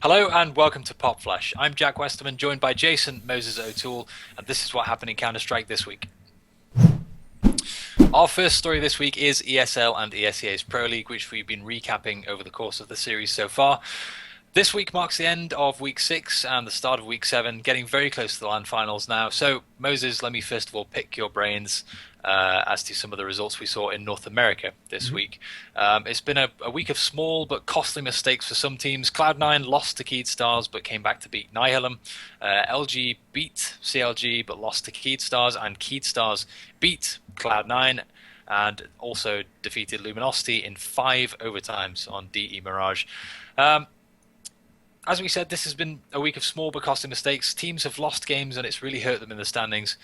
Hello and welcome to PopFlash. I'm Jack Westerman, joined by Jason Moses O'Toole, and this is what happened in Counter-Strike this week. Our first story this week is ESL and ESEA's Pro League, which we've been recapping over the course of the series so far. This week marks the end of Week 6 and the start of Week 7, getting very close to the LAN finals now. So, Moses, let me first of all pick your brains as to some of the results we saw in North America this week. It's been a week of small but costly mistakes for some teams. Cloud9 lost to Keydstars but came back to beat Nihilum. LG beat CLG but lost to Keydstars, and Keydstars beat Cloud9 and also defeated Luminosity in 5 overtimes on DE Mirage. As we said, this has been a week of small but costly mistakes. Teams have lost games and it's really hurt them in the standings.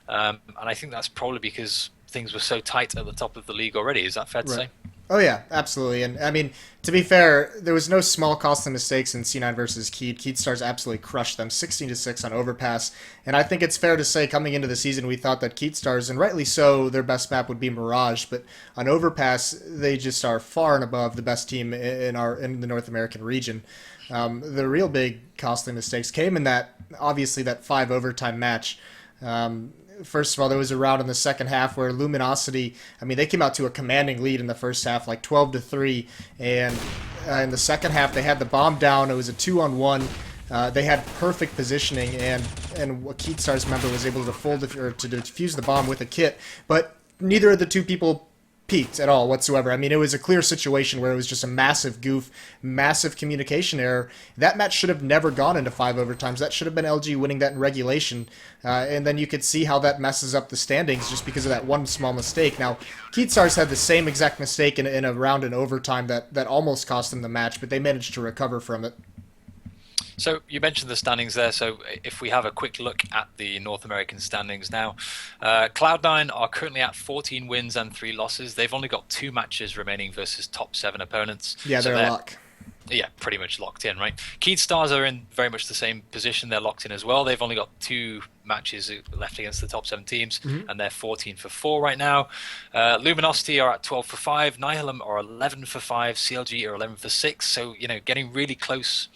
And I think that's probably because things were so tight at the top of the league already. Is that fair to Right. say? Oh yeah, absolutely. And I mean, to be fair, there was no small costly mistakes in C9 versus Keyd. Keydstars absolutely crushed them, 16-6 on Overpass. And I think it's fair to say, coming into the season, we thought that Keydstars, and rightly so, their best map would be Mirage. But on Overpass, they just are far and above the best team in the North American region. The real big costly mistakes came in that 5 overtime match. First of all, there was a round in the second half where Luminosity, I mean, they came out to a commanding lead in the first half, like 12-3, and in the second half they had the bomb down. It was a 2-on-1. They had perfect positioning, and a Keydstars member was able to to defuse the bomb with a kit, but neither of the two people peaked at all whatsoever. I mean, it was a clear situation where it was just a massive goof, massive communication error. That match should have never gone into 5 overtimes. That should have been LG winning that in regulation. And then you could see how that messes up the standings just because of that one small mistake. Now, Keydstars had the same exact mistake in a round in overtime that almost cost them the match, but they managed to recover from it. So you mentioned the standings there. So if we have a quick look at the North American standings now, Cloud9 are currently at 14 wins and 3 losses. They've only got 2 matches remaining versus top 7 opponents. Yeah, So they're a lock. yeah, pretty much locked in, right? Keydstars are in very much the same position. They're locked in as well. They've only got 2 matches left against the top 7 teams, and they're 14 for 4 right now. Luminosity are at 12 for 5. Nihilum are 11 for 5. CLG are 11 for 6. So, getting really close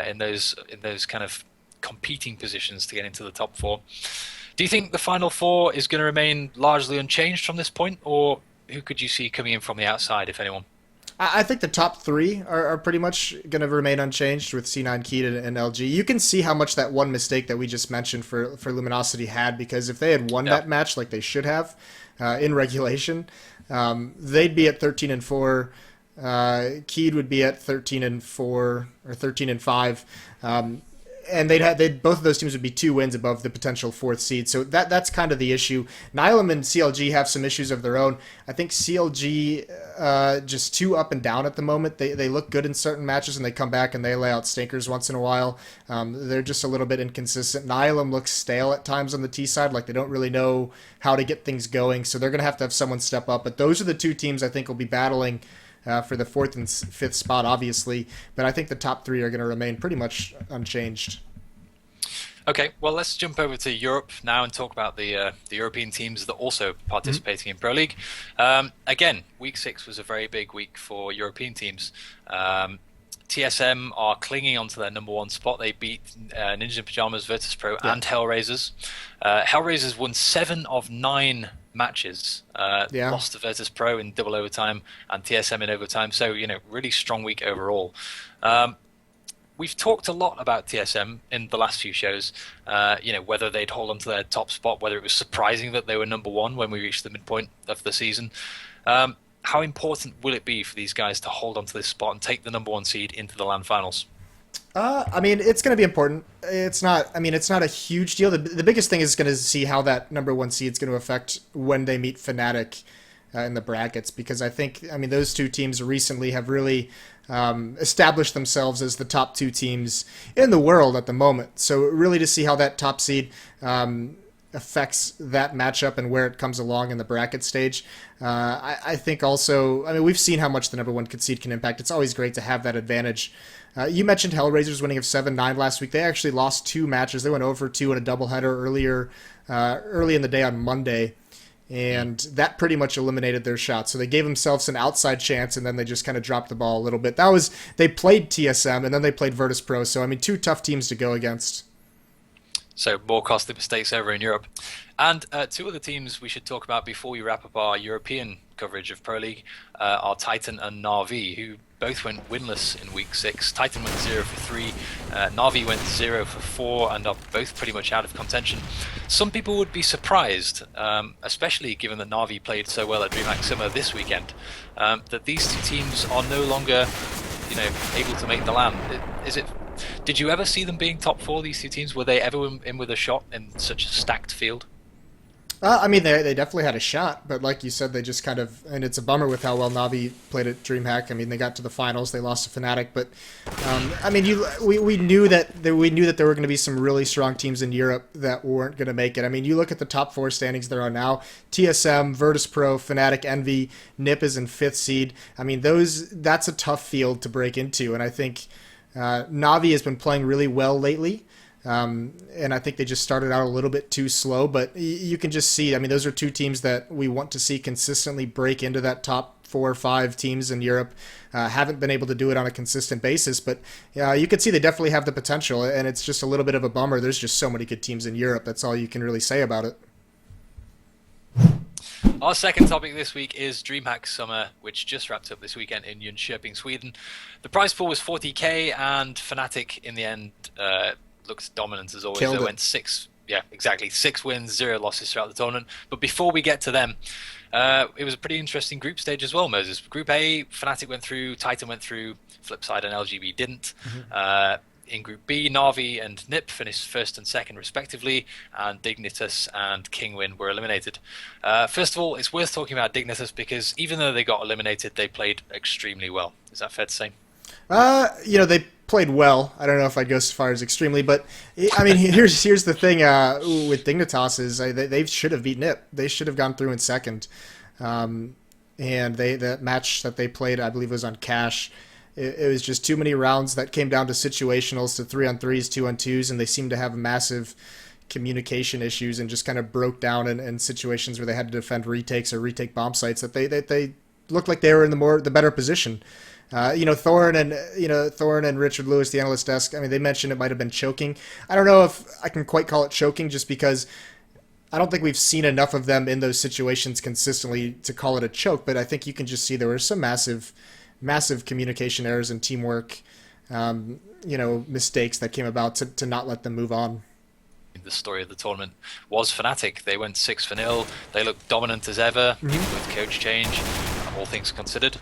in those kind of competing positions to get into the top 4. Do you think the final 4 is going to remain largely unchanged from this point, or who could you see coming in from the outside, if anyone? I think the top 3 are pretty much going to remain unchanged with C9 Keyd and LG. You can see how much that one mistake that we just mentioned for Luminosity had, because if they had won Yeah. that match like they should have in regulation, they'd be at 13-4. Keyd would be at 13-4 or 13-5. And they'd both of those teams would be 2 wins above the potential 4th seed. So that's kind of the issue. Nihilum and CLG have some issues of their own. I think CLG just too up and down at the moment. They look good in certain matches and they come back and they lay out stinkers once in a while. They're just a little bit inconsistent. Nihilum looks stale at times on the T side, like they don't really know how to get things going. So they're going to have someone step up. But those are the 2 teams I think will be battling for the 4th and 5th spot, obviously. But I think the top 3 are going to remain pretty much unchanged. Okay, well, let's jump over to Europe now and talk about the European teams that are also participating in Pro League. Again, Week 6 was a very big week for European teams. TSM are clinging onto their number 1 spot. They beat Ninjas in Pyjamas, Virtus.pro, Yeah. and Hellraisers. Hellraisers won 7 of 9 matches. Yeah. Lost to Virtus.pro in double overtime and TSM in overtime. So, really strong week overall. We've talked a lot about TSM in the last few shows, whether they'd hold on to their top spot, whether it was surprising that they were number 1 when we reached the midpoint of the season. How important will it be for these guys to hold on to this spot and take the number 1 seed into the LAN finals? I mean, it's going to be important. It's not. I mean, it's not a huge deal. The biggest thing is going to see how that number 1 seed is going to affect when they meet Fnatic in the brackets, because I think, I mean, those 2 teams recently have really established themselves as the top 2 teams in the world at the moment. So really to see how that top seed affects that matchup and where it comes along in the bracket stage. I think also, I mean, we've seen how much the number 1 seed can impact. It's always great to have that advantage. You mentioned Hellraisers winning of 7-9 last week. They actually lost 2 matches. They went over 2 in a doubleheader early in the day on Monday. Mm. and that pretty much eliminated their shot. So they gave themselves an outside chance, and then they just kind of dropped the ball a little bit. They played TSM, and then they played Virtus Pro. So I mean, two tough teams to go against. So more costly mistakes over in Europe. And two other teams we should talk about before we wrap up our European coverage of Pro League are Titan and Na'Vi, who both went winless in Week 6. Titan went 0 for 3, Na'Vi went 0 for 4, and are both pretty much out of contention. Some people would be surprised, especially given that Na'Vi played so well at DreamHack Summer this weekend, that these two teams are no longer, able to make the LAN. Is it? Did you ever see them being top four, these two teams? Were they ever in with a shot in such a stacked field? I mean, they definitely had a shot, but like you said, they just kind of, and it's a bummer with how well Navi played at DreamHack. I mean, they got to the finals, they lost to Fnatic, but I mean, we knew that there were going to be some really strong teams in Europe that weren't going to make it. I mean, you look at the top four standings there are now: TSM, Virtus Pro, Fnatic, Envy, NiP is in fifth seed. I mean, that's a tough field to break into, and I think Navi has been playing really well lately. And I think they just started out a little bit too slow, but you can just see, I mean, those are two teams that we want to see consistently break into that top 4 or 5 teams in Europe. Haven't been able to do it on a consistent basis, but you can see they definitely have the potential, and it's just a little bit of a bummer. There's just so many good teams in Europe. That's all you can really say about it. Our second topic this week is DreamHack Summer, which just wrapped up this weekend in Jönköping, Sweden. The prize pool was 40k, and Fnatic in the end looked dominant as always. Killed They it. went 6 wins, 0 losses throughout the tournament. But before we get to them, it was a pretty interesting group stage as well, Moses. Group A, Fnatic went through, Titan went through, Flipside and LGB didn't. In Group B, Na'Vi and NiP finished first and second respectively, and Dignitas and Kingwin were eliminated. First of all, it's worth talking about Dignitas because even though they got eliminated, they played extremely well. Is that fair to say? They played well. I don't know if I'd go as far as extremely, but I mean, here's the thing with Dignitas is they should have beaten NiP. They should have gone through in second. And that match that they played, I believe, was on Cash. It was just too many rounds that came down to situationals, to 3-on-3s, 2-on-2s, and they seemed to have massive communication issues and just kind of broke down in situations where they had to defend retakes or retake bomb sites that they looked like they were in the better position. Thorne and Richard Lewis, the analyst desk, I mean, they mentioned it might have been choking. I don't know if I can quite call it choking just because I don't think we've seen enough of them in those situations consistently to call it a choke, but I think you can just see there were some massive communication errors and teamwork, mistakes that came about to not let them move on. The story of the tournament was Fnatic. They went 6 for 0. They looked dominant as ever, even with coach change, all things considered.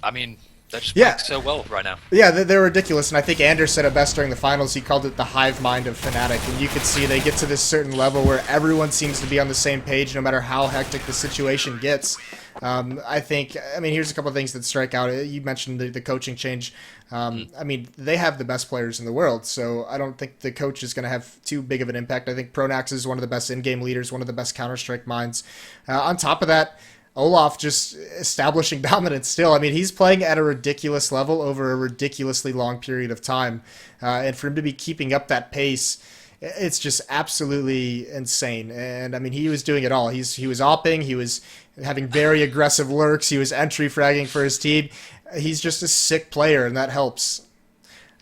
I mean, they're just playing so well right now. Yeah, they're ridiculous, and I think Anders said it best during the finals. He called it the hive mind of Fnatic, and you could see they get to this certain level where everyone seems to be on the same page no matter how hectic the situation gets. Here's a couple of things that strike out. You mentioned the coaching change. I mean, they have the best players in the world, so I don't think the coach is going to have too big of an impact. I think Pronax is one of the best in-game leaders, one of the best Counter-Strike minds. On top of that, Olaf just establishing dominance still. I mean, he's playing at a ridiculous level over a ridiculously long period of time. And for him to be keeping up that pace, it's just absolutely insane. And I mean, he was doing it all. He was opping, he was having very aggressive lurks, he was entry fragging for his team. He's just a sick player, and that helps.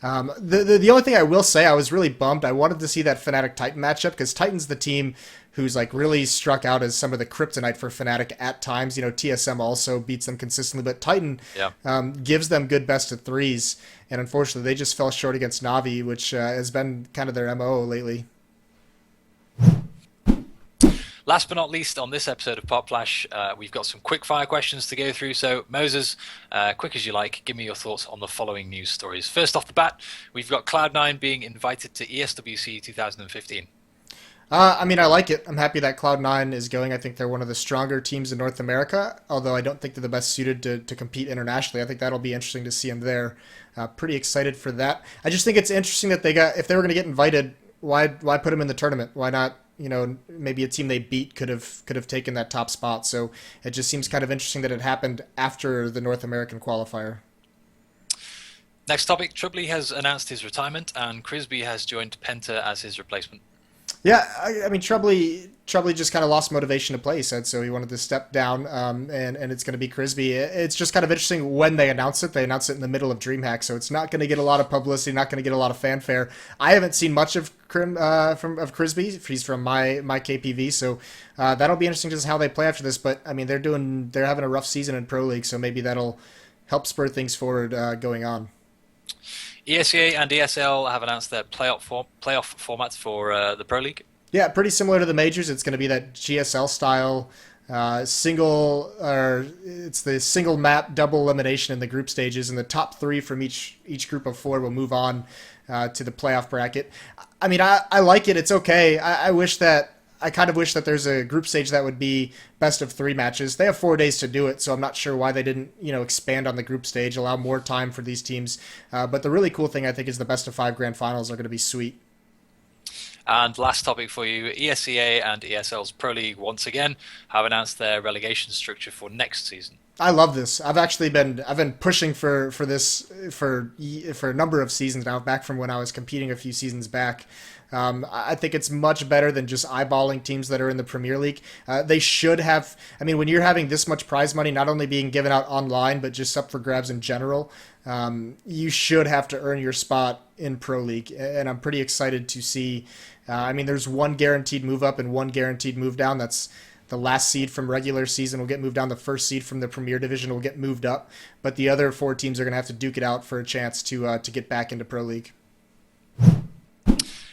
The only thing I will say, I was really bummed. I wanted to see that Fnatic Titan matchup because Titan's the team who's like really struck out as some of the kryptonite for Fnatic at times. TSM also beats them consistently, but Titan gives them good best of threes, and unfortunately they just fell short against Na'Vi, which has been kind of their MO lately. Last but not least, on this episode of PopFlash, we've got some quick-fire questions to go through. So, Moses, quick as you like, give me your thoughts on the following news stories. First off the bat, we've got Cloud9 being invited to ESWC 2015. I like it. I'm happy that Cloud9 is going. I think they're one of the stronger teams in North America, although I don't think they're the best suited to compete internationally. I think that'll be interesting to see them there. Pretty excited for that. I just think it's interesting that if they were going to get invited, why put them in the tournament? Why not? Maybe a team they beat could have taken that top spot. So it just seems kind of interesting that it happened after the North American qualifier. Next topic, Trubley has announced his retirement, and Crisby has joined Penta as his replacement. Yeah, I mean, Trubley just kind of lost motivation to play. He said so. He wanted to step down, and it's going to be Crisby. It's just kind of interesting when they announce it. They announce it in the middle of DreamHack, so it's not going to get a lot of publicity, not going to get a lot of fanfare. I haven't seen much of Crisby. He's from my KPV, so that'll be interesting just how they play after this. But I mean, they're having a rough season in Pro League, so maybe that'll help spur things forward going on. ESEA and ESL have announced their playoff formats for the Pro League. Yeah, pretty similar to the majors. It's going to be that GSL style single, or it's the single map double elimination in the group stages, and the top three from each group of four will move on to the playoff bracket. I mean, I like it. It's okay. I kind of wish that there's a group stage that would be best of three matches. They have 4 days to do it, so I'm not sure why they didn't, expand on the group stage, allow more time for these teams. But the really cool thing I think is the best of five grand finals are going to be sweet. And last topic for you, ESEA and ESL's Pro League once again have announced their relegation structure for next season. I love this. I've been pushing for this for a number of seasons now, back from when I was competing a few seasons back. I think it's much better than just eyeballing teams that are in the Premier League. They should have. I mean, when you're having this much prize money, not only being given out online, but just up for grabs in general, you should have to earn your spot in Pro League. And I'm pretty excited to see. I mean, there's one guaranteed move up and one guaranteed move down. That's the last seed from regular season will get moved down. The first seed from the Premier Division will get moved up. But the other four teams are going to have to duke it out for a chance to get back into Pro League.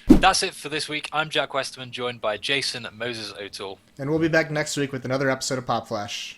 That's it for this week. I'm Jack Westerman, joined by Jason Moses O'Toole. And we'll be back next week with another episode of PopFlash.